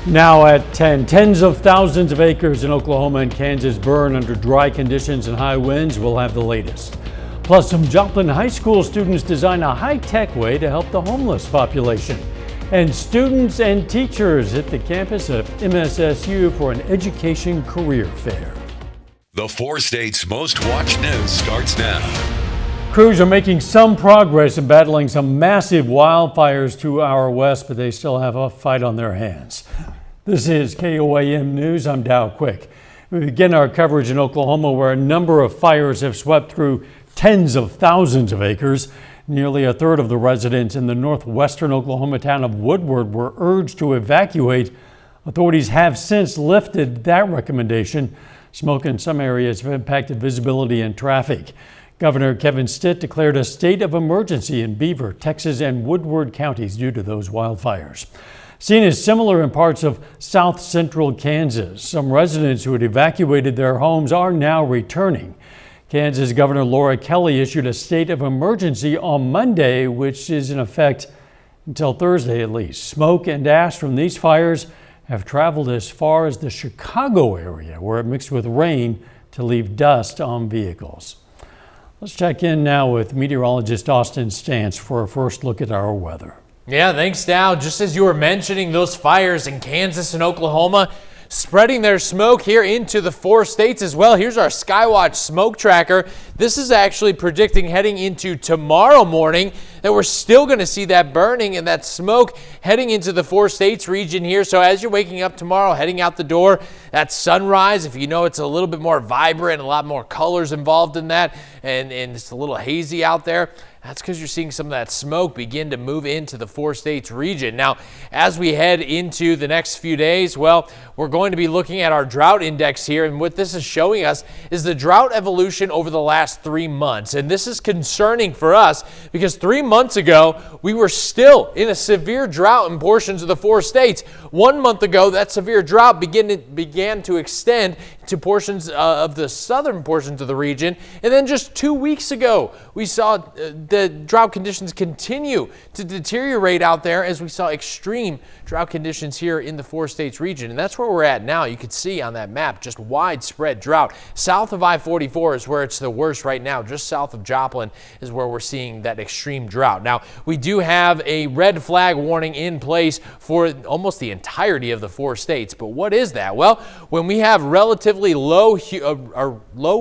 Now at 10, tens of thousands of acres in Oklahoma and Kansas burn under dry conditions and high winds. We'll have the latest. Plus, some Joplin High School students design a high-tech way to help the homeless population. And students and teachers hit the campus of MSSU for an education career fair. The four states' most watched news starts now. Crews are making some progress in battling some massive wildfires to our west, but they still have a fight on their hands. This is KOAM News. I'm Dow Quick. We begin our coverage in Oklahoma, where a number of fires have swept through tens of thousands of acres. Nearly a third of the residents in the northwestern Oklahoma town of Woodward were urged to evacuate. Authorities have since lifted that recommendation. Smoke in some areas have impacted visibility and traffic. Governor Kevin Stitt declared a state of emergency in Beaver, Texas, and Woodward counties due to those wildfires. Scene is similar in parts of south central Kansas. Some residents who had evacuated their homes are now returning. Kansas Governor Laura Kelly issued a state of emergency on Monday, which is in effect until Thursday at least. Smoke and ash from these fires have traveled as far as the Chicago area, where it mixed with rain to leave dust on vehicles. Let's check in now with meteorologist Austin Stantz for a first look at our weather. Yeah, thanks, Dow. Just as you were mentioning, those fires in Kansas and Oklahoma spreading their smoke here into the four states as well. Here's our Skywatch smoke tracker. This is actually predicting heading into tomorrow morning that we're still going to see that burning and that smoke heading into the four states region here. So as you're waking up tomorrow, heading out the door, that sunrise, if you know it's a little bit more vibrant, a lot more colors involved in that, and it's a little hazy out there, that's because you're seeing some of that smoke begin to move into the four states region. Now, as we head into the next few days, well, we're going to be looking at our drought index here. And what this is showing us is the drought evolution over the last 3 months. And this is concerning for us because 3 months ago, we were still in a severe drought in portions of the four states. 1 month ago, that severe drought began to extend to portions of the southern portions of the region. And then just 2 weeks ago, we saw the drought conditions continue to deteriorate out there as we saw extreme drought conditions here in the four states region. And that's where we're at now. You can see on that map just widespread drought. South of I-44 is where it's the worst right now. Just south of Joplin is where we're seeing that extreme drought. Now, we do have a red flag warning in place for almost the entirety of the four states. But what is that? Well, when we have relatively low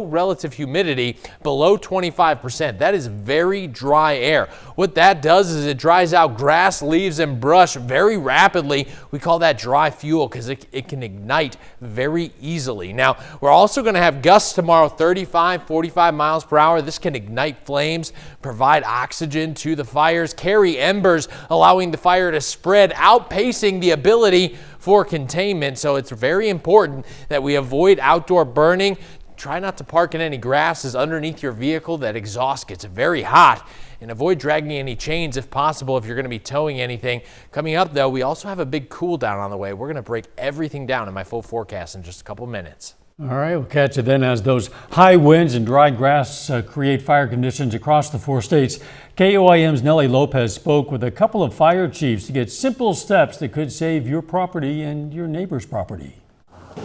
relative humidity below 25%, that is very dry air. What that does is it dries out grass, leaves, and brush very rapidly. We call that dry fuel because it can ignite very easily. Now, we're also going to have gusts tomorrow, 35, 45 miles per hour. This can ignite flames, provide oxygen to the fires, carry embers, allowing the fire to spread, outpacing the ability for containment. So it's very important that we avoid outdoor burning. Try not to park in any grasses underneath your vehicle. That exhaust gets very hot. And avoid dragging any chains if possible if you're going to be towing anything. Coming up, though, we also have a big cool down on the way. We're going to break everything down in my full forecast in just a couple minutes. All right, we'll catch you then as those high winds and dry grass create fire conditions across the four states. KOAM's Nellie Lopez spoke with a couple of fire chiefs to get simple steps that could save your property and your neighbor's property.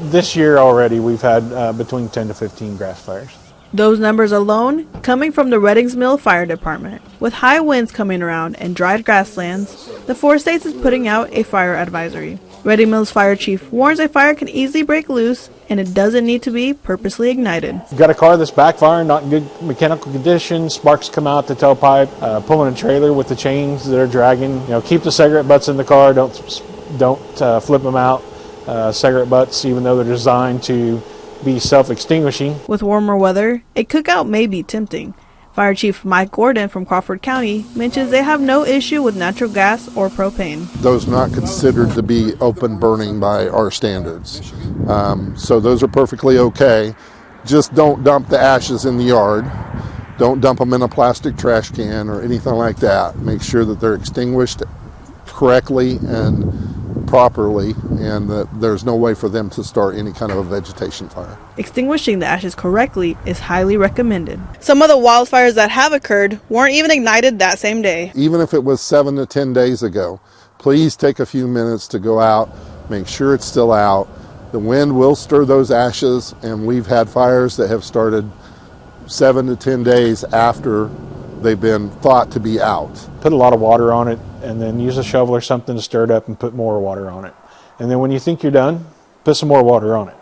This year already, we've had between 10 to 15 grass fires. Those numbers alone coming from the Reddings Mill Fire Department. With high winds coming around and dried grasslands, the four states is putting out a fire advisory. Redding Mill's fire chief warns a fire can easily break loose and it doesn't need to be purposely ignited. You've got a car that's backfiring, not in good mechanical condition, sparks come out the tailpipe, pulling a trailer with the chains that are dragging. Keep the cigarette butts in the car, don't flip them out. Cigarette butts, even though they're designed to be self-extinguishing. With warmer weather, a cookout may be tempting. Fire Chief Mike Gordon from Crawford County mentions they have no issue with natural gas or propane. Those not considered to be open burning by our standards. So those are perfectly okay. Just don't dump the ashes in the yard. Don't dump them in a plastic trash can or anything like that. Make sure that they're extinguished correctly and properly, and that there's no way for them to start any kind of a vegetation fire. Extinguishing the ashes correctly is highly recommended. Some of the wildfires that have occurred weren't even ignited that same day. Even if it was 7 to 10 days ago, please take a few minutes to go out make sure it's still out. The wind will stir those ashes, and we've had fires that have started 7 to 10 days after they've been thought to be out. Put a lot of water on it, and then use a shovel or something to stir it up and put more water on it. And then when you think you're done, put some more water on it.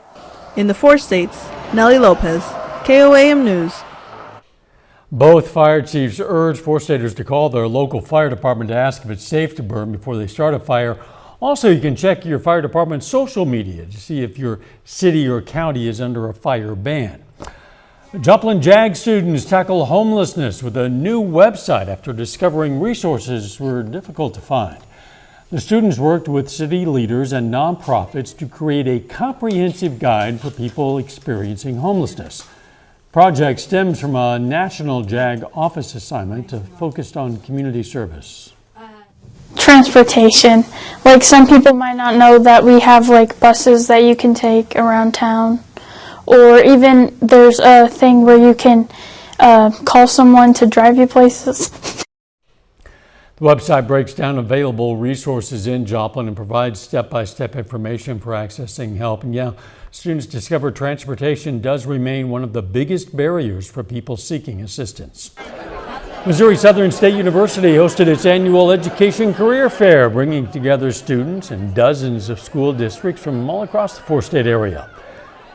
In the 4 states, Nellie Lopez, KOAM News. Both fire chiefs urge 4-staters to call their local fire department to ask if it's safe to burn before they start a fire. Also, you can check your fire department's social media to see if your city or county is under a fire ban. Joplin JAG students tackle homelessness with a new website after discovering resources were difficult to find. The students worked with city leaders and nonprofits to create a comprehensive guide for people experiencing homelessness. The project stems from a national JAG office assignment focused on community service. Transportation. Like, some people might not know that we have like buses that you can take around town. Or even there's a thing where you can call someone to drive you places. The website breaks down available resources in Joplin and provides step-by-step information for accessing help. And yeah, students discover transportation does remain one of the biggest barriers for people seeking assistance. Missouri Southern State University hosted its annual Education Career Fair, bringing together students in dozens of school districts from all across the 4-state area.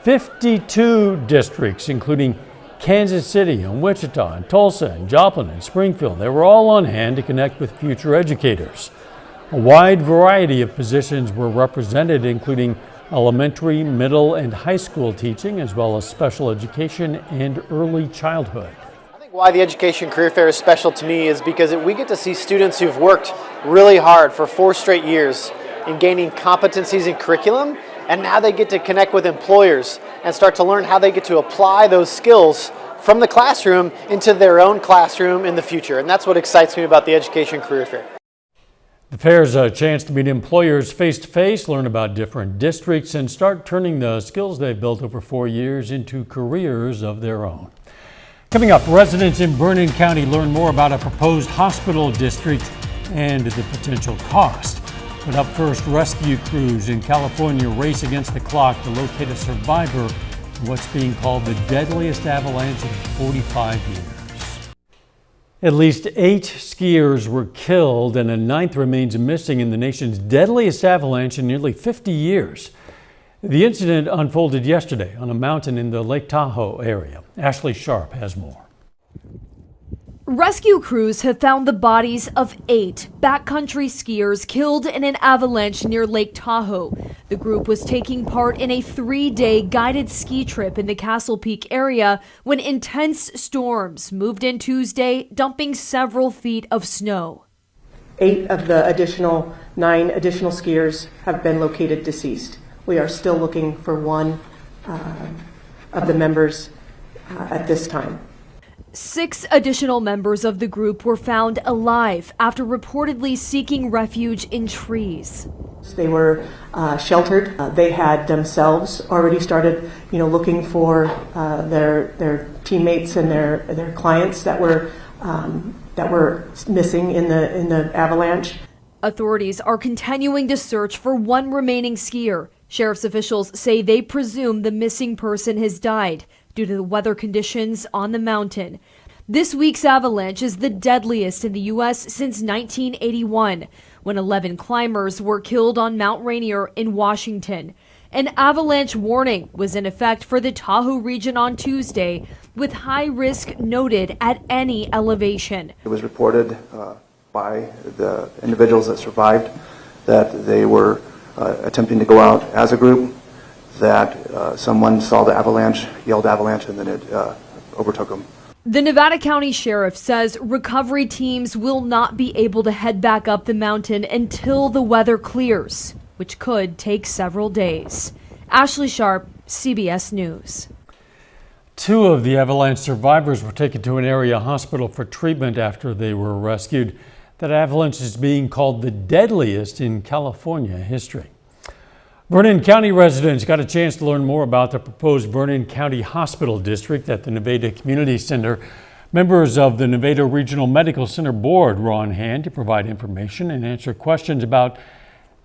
52 districts, including Kansas City and Wichita and Tulsa and Joplin and Springfield. They were all on hand to connect with future educators. A wide variety of positions were represented, including elementary, middle, and high school teaching, as well as special education and early childhood. I think why the Education Career Fair is special to me is because we get to see students who've worked really hard for 4 straight years in gaining competencies in curriculum, and now they get to connect with employers and start to learn how they get to apply those skills from the classroom into their own classroom in the future. And that's what excites me about the Education Career Fair. The fair is a chance to meet employers face-to-face, learn about different districts, and start turning the skills they've built over 4 years into careers of their own. Coming up, residents in Vernon County learn more about a proposed hospital district and the potential cost. But up first, rescue crews in California race against the clock to locate a survivor in what's being called the deadliest avalanche in 45 years. At least 8 skiers were killed and a 9th remains missing in the nation's deadliest avalanche in nearly 50 years. The incident unfolded yesterday on a mountain in the Lake Tahoe area. Ashley Sharp has more. Rescue crews have found the bodies of 8 backcountry skiers killed in an avalanche near Lake Tahoe. The group was taking part in a 3-day guided ski trip in the Castle Peak area when intense storms moved in Tuesday, dumping several feet of snow. 8 of the 9 additional skiers have been located deceased. We are still looking for one of the members at this time. 6 additional members of the group were found alive after reportedly seeking refuge in trees. They were sheltered. They had themselves already started, looking for their teammates and their clients that were missing in the avalanche. Authorities are continuing to search for one remaining skier. Sheriff's officials say they presume the missing person has died due to the weather conditions on the mountain. This week's avalanche is the deadliest in the U.S. since 1981, when 11 climbers were killed on Mount Rainier in Washington. An avalanche warning was in effect for the Tahoe region on Tuesday, with high risk noted at any elevation. It was reported by the individuals that survived that they were attempting to go out as a group, that someone saw the avalanche, yelled avalanche, and then it overtook them. The Nevada County Sheriff says recovery teams will not be able to head back up the mountain until the weather clears, which could take several days. Ashley Sharp, CBS News. 2 of the avalanche survivors were taken to an area hospital for treatment after they were rescued. That avalanche is being called the deadliest in California history. Vernon County residents got a chance to learn more about the proposed Vernon County Hospital District at the Nevada Community Center. Members of the Nevada Regional Medical Center Board were on hand to provide information and answer questions about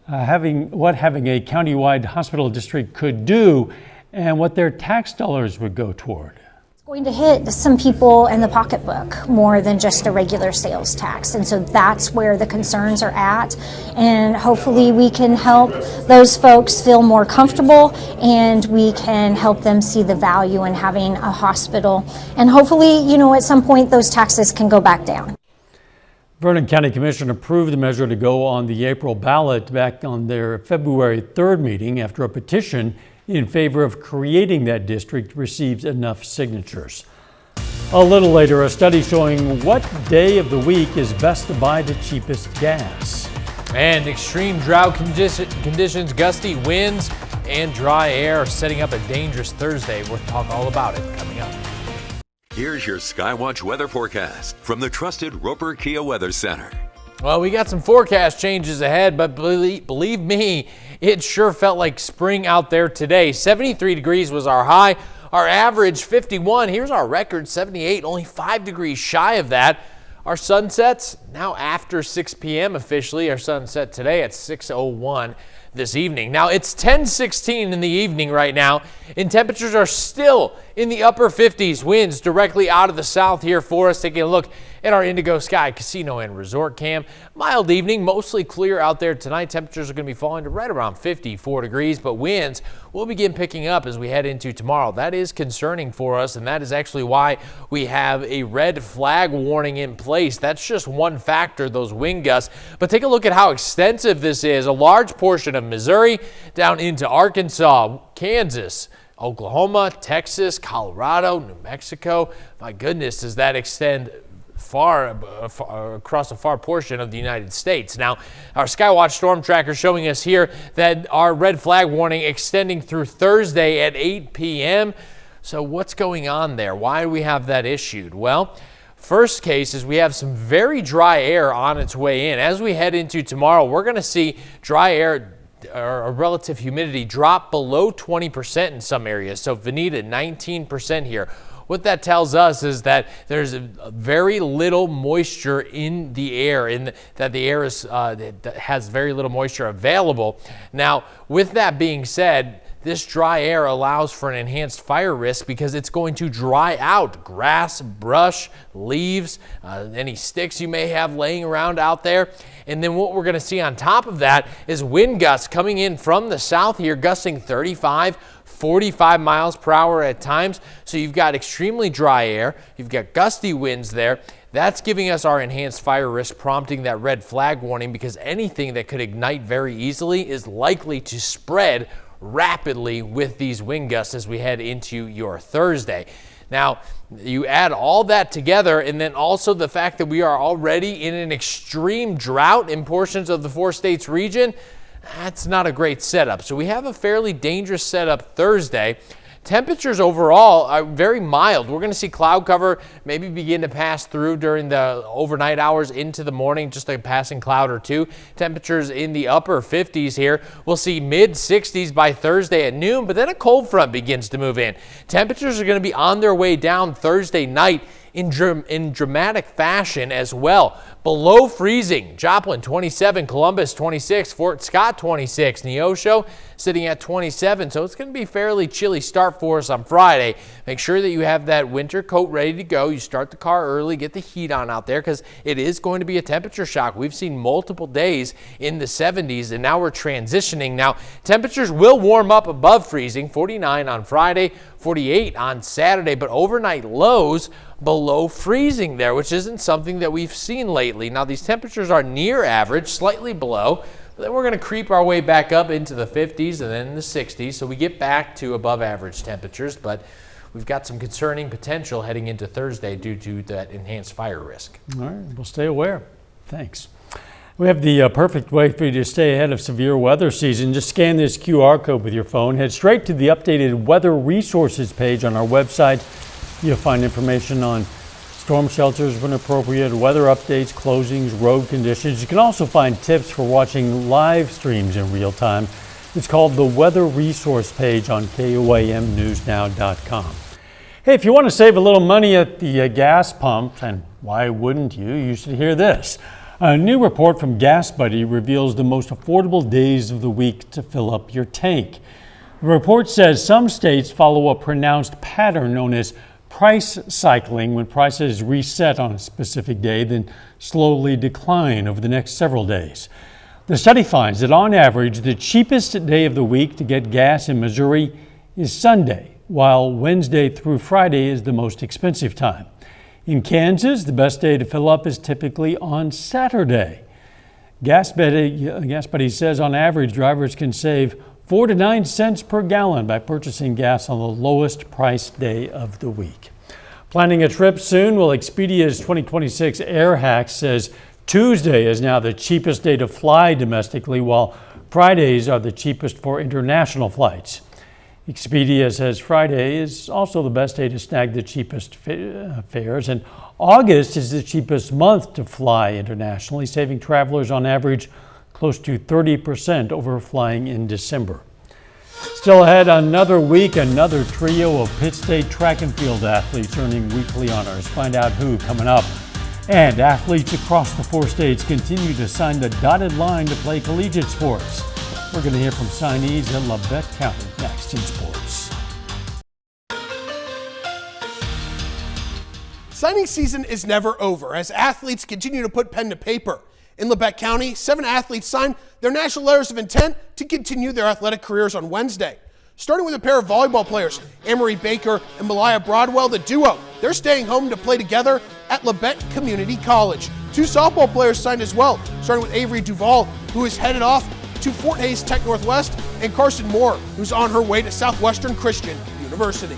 having a countywide hospital district could do and what their tax dollars would go toward. Going to hit some people in the pocketbook more than just a regular sales tax. And so that's where the concerns are at. And hopefully we can help those folks feel more comfortable, and we can help them see the value in having a hospital. And hopefully, at some point those taxes can go back down. Vernon County Commission approved the measure to go on the April ballot back on their February 3rd meeting after a petition in favor of creating that district receives enough signatures. A little later, a study showing what day of the week is best to buy the cheapest gas. And extreme drought conditions, gusty winds, and dry air are setting up a dangerous Thursday. We'll talk all about it coming up. Here's your Skywatch weather forecast from the trusted Roper Kia Weather Center. Well, we got some forecast changes ahead, but believe me, it sure felt like spring out there today. 73 degrees was our high, our average 51. Here's our record 78, only 5 degrees shy of that. Our sunsets now after 6 p.m. officially. Our sunset today at 6:01 this evening. Now it's 10:16 in the evening right now, and temperatures are still in the upper 50s. Winds directly out of the south here for us. Taking a look at our Indigo Sky Casino and Resort Cam. Mild evening, mostly clear out there tonight. Temperatures are going to be falling to right around 54 degrees, but winds will begin picking up as we head into tomorrow. That is concerning for us, and that is actually why we have a red flag warning in place. That's just one factor, those wind gusts. But take a look at how extensive this is. A large portion of Missouri down into Arkansas, Kansas, Oklahoma, Texas, Colorado, New Mexico. My goodness, does that extend far across a far portion of the United States. Now, our Skywatch storm tracker showing us here that our red flag warning extending through Thursday at 8 p.m. So what's going on there? Why do we have that issued? Well, first case is we have some very dry air on its way in. As we head into tomorrow, we're going to see dry air or relative humidity drop below 20% in some areas. So Veneta, 19% here. What that tells us is that there's very little moisture in the air, that the air is, has very little moisture available. Now, with that being said, this dry air allows for an enhanced fire risk because it's going to dry out grass, brush, leaves, any sticks you may have laying around out there. And then what we're going to see on top of that is wind gusts coming in from the south here, gusting 45 miles per hour at times. So you've got extremely dry air. You've got gusty winds there. That's giving us our enhanced fire risk, prompting that red flag warning, because anything that could ignite very easily is likely to spread rapidly with these wind gusts as we head into your Thursday. Now, you add all that together, and then also the fact that we are already in an extreme drought in portions of the 4 states region. That's not a great setup. So we have a fairly dangerous setup Thursday. Temperatures overall are very mild. We're going to see cloud cover maybe begin to pass through during the overnight hours into the morning, just a passing cloud or two. Temperatures in the upper 50s here. We'll see mid 60s by Thursday at noon, but then a cold front begins to move in. Temperatures are going to be on their way down Thursday night in dramatic fashion as well. Below freezing, Joplin 27, Columbus 26, Fort Scott 26, Neosho sitting at 27. So it's going to be a fairly chilly start for us on Friday. Make sure that you have that winter coat ready to go. You start the car early, get the heat on out there, because it is going to be a temperature shock. We've seen multiple days in the 70s, and now we're transitioning. Now, temperatures will warm up above freezing, 49 on Friday, 48 on Saturday, but overnight lows below freezing there, which isn't something that we've seen lately. Now, these temperatures are near average, slightly below, but then we're going to creep our way back up into the 50s and then the 60s, so we get back to above average temperatures, but we've got some concerning potential heading into Thursday due to that enhanced fire risk. All right, we'll stay aware. Thanks. We have the perfect way for you to stay ahead of severe weather season. Just scan this QR code with your phone. Head straight to the updated weather resources page on our website. You'll find information on storm shelters when appropriate, weather updates, closings, road conditions. You can also find tips for watching live streams in real time. It's called the Weather Resource page on KOAMnewsnow.com. Hey, if you want to save a little money at the gas pump, and why wouldn't you? You should hear this. A new report from Gas Buddy reveals the most affordable days of the week to fill up your tank. The report says some states follow a pronounced pattern known as price cycling, when prices reset on a specific day, then slowly decline over the next several days. The study finds that on average, the cheapest day of the week to get gas in Missouri is Sunday, while Wednesday through Friday is the most expensive time. In Kansas, the best day to fill up is typically on Saturday. Gas Buddy says on average, drivers can save 4 to 9 cents per gallon by purchasing gas on the lowest price day of the week. Planning a trip soon? Well, Expedia's 2026 Air Hack says Tuesday is now the cheapest day to fly domestically, while Fridays are the cheapest for international flights. Expedia says Friday is also the best day to snag the cheapest fares, and August is the cheapest month to fly internationally, saving travelers on average close to 30% over flying in December. Still ahead, another week, another trio of Pitt State track and field athletes earning weekly honors. Find out who coming up. And athletes across the 4 states continue to sign the dotted line to play collegiate sports. We're going to hear from signees in Labette County next in sports. Signing season is never over as athletes continue to put pen to paper. In Labette County, 7 athletes signed their national letters of intent to continue their athletic careers on Wednesday. Starting with a pair of volleyball players, Anne-Marie Baker and Malaya Broadwell, the duo. They're staying home to play together at Labette Community College. 2 softball players signed as well, starting with Avery Duvall, who is headed off to Fort Hays Tech Northwest, and Carson Moore, who's on her way to Southwestern Christian University.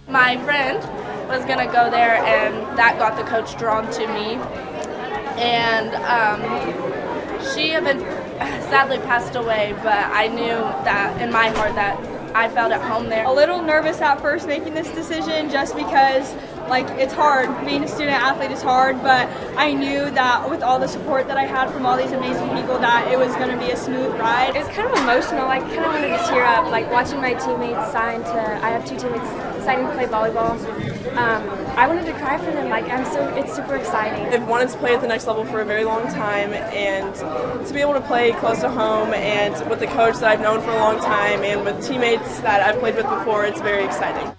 My friend was going to go there, and that got the coach drawn to me. And she had been sadly passed away, but I knew that in my heart that I felt at home there. A little nervous at first making this decision just because it's hard. Being a student athlete is hard, but I knew that with all the support that I had from all these amazing people that it was going to be a smooth ride. It was kind of emotional. I kind of wanted to tear up, watching my teammates sign to, I have 2 teammates signing to play volleyball. I wanted to cry for them. It's super exciting. They've wanted to play at the next level for a very long time, and to be able to play close to home and with the coach that I've known for a long time and with teammates that I've played with before, it's very exciting.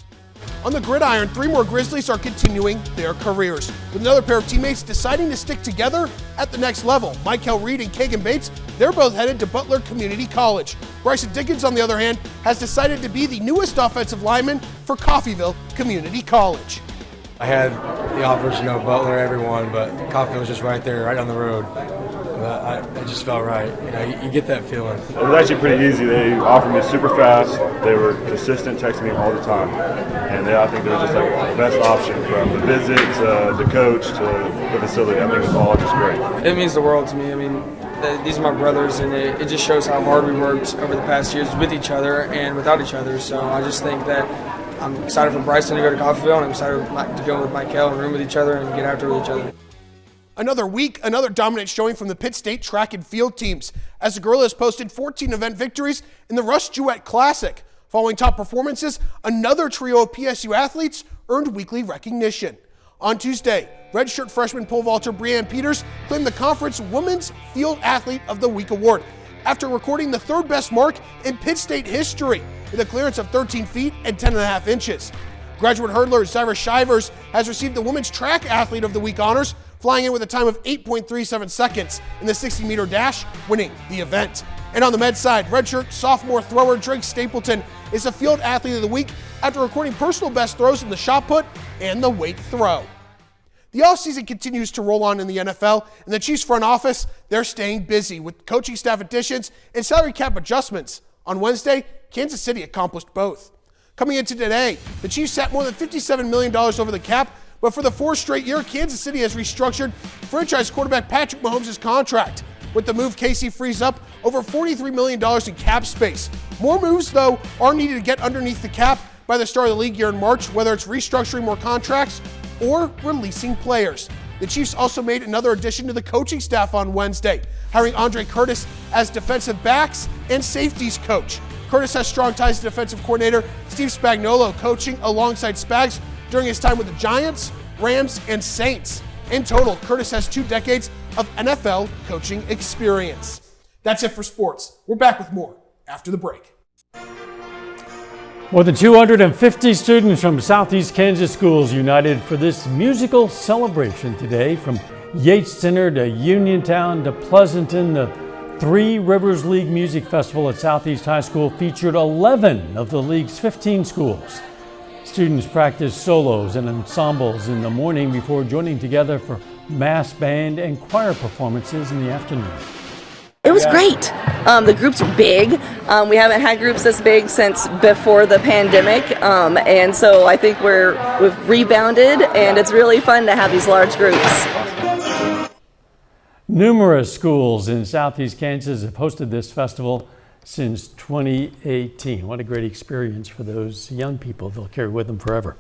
On the gridiron, 3 more Grizzlies are continuing their careers, with another pair of teammates deciding to stick together at the next level. Michael Reed and Kagan Bates, they're both headed to Butler Community College. Bryson Dickens, on the other hand, has decided to be the newest offensive lineman for Coffeyville Community College. I had the offers to know Butler, everyone, but Coffeyville was just right there, right down the road. It just felt right. You get that feeling. It was actually pretty easy. They offered me super fast. They were consistent, texting me all the time. And I think they were just the best option, from the visit to the coach to the facility. I think it was all just great. It means the world to me. These are my brothers, and it just shows how hard we worked over the past years with each other and without each other. So I just think that I'm excited for Bryson to go to Coffeyville, and I'm excited to go with Michael and room with each other and get after with each other. Another week, another dominant showing from the Pitt State track and field teams, as the Gorillas posted 14 event victories in the Rush Jewett Classic. Following top performances, another trio of PSU athletes earned weekly recognition. On Tuesday, redshirt freshman pole vaulter Breanne Peters claimed the conference Women's Field Athlete of the Week award after recording the 3rd best mark in Pitt State history with a clearance of 13 feet and 10.5 inches. Graduate hurdler Zyra Shivers has received the Women's Track Athlete of the Week honors, flying in with a time of 8.37 seconds in the 60-meter dash, winning the event. And on the men's side, redshirt sophomore thrower Drake Stapleton is the Field Athlete of the Week after recording personal best throws in the shot put and the weight throw. The offseason continues to roll on in the NFL, and the Chiefs front office, they're staying busy with coaching staff additions and salary cap adjustments. On Wednesday, Kansas City accomplished both. Coming into today, the Chiefs sat more than $57 million over the cap, but for the 4th straight year, Kansas City has restructured franchise quarterback Patrick Mahomes' contract. With the move, KC frees up over $43 million in cap space. More moves, though, are needed to get underneath the cap by the start of the league year in March, whether it's restructuring more contracts or releasing players. The Chiefs also made another addition to the coaching staff on Wednesday, hiring Andre Curtis as defensive backs and safeties coach. Curtis has strong ties to defensive coordinator Steve Spagnuolo, coaching alongside Spags during his time with the Giants, Rams, and Saints. In total, Curtis has 2 decades of NFL coaching experience. That's it for sports. We're back with more after the break. More than 250 students from Southeast Kansas schools united for this musical celebration today. From Yates Center to Uniontown to Pleasanton, the Three Rivers League Music Festival at Southeast High School featured 11 of the league's 15 schools. Students practiced solos and ensembles in the morning before joining together for mass band and choir performances in the afternoon. It was great. The groups were big. We haven't had groups this big since before the pandemic, and so I think we've rebounded, and it's really fun to have these large groups. Numerous schools in Southeast Kansas have hosted this festival since 2018. What a great experience for those young people. They'll carry with them forever.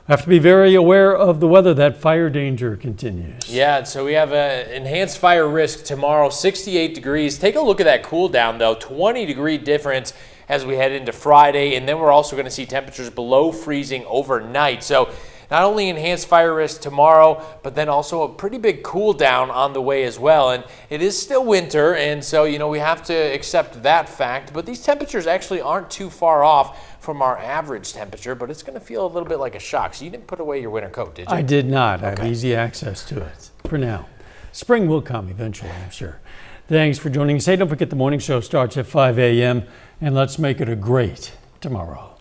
Have to be very aware of the weather. That fire danger continues. Yeah, so we have an enhanced fire risk tomorrow, 68 degrees. Take a look at that cool down, though, 20-degree difference as we head into Friday. And then we're also going to see temperatures below freezing overnight. So not only enhanced fire risk tomorrow, but then also a pretty big cool down on the way as well. And it is still winter, and so, we have to accept that fact. But these temperatures actually aren't too far off from our average temperature, but it's going to feel a little bit like a shock. So you didn't put away your winter coat, did you? I did not. I have easy access to it for now. Spring will come eventually, I'm sure. Thanks for joining us. Hey, don't forget the morning show starts at 5 a.m. and let's make it a great tomorrow.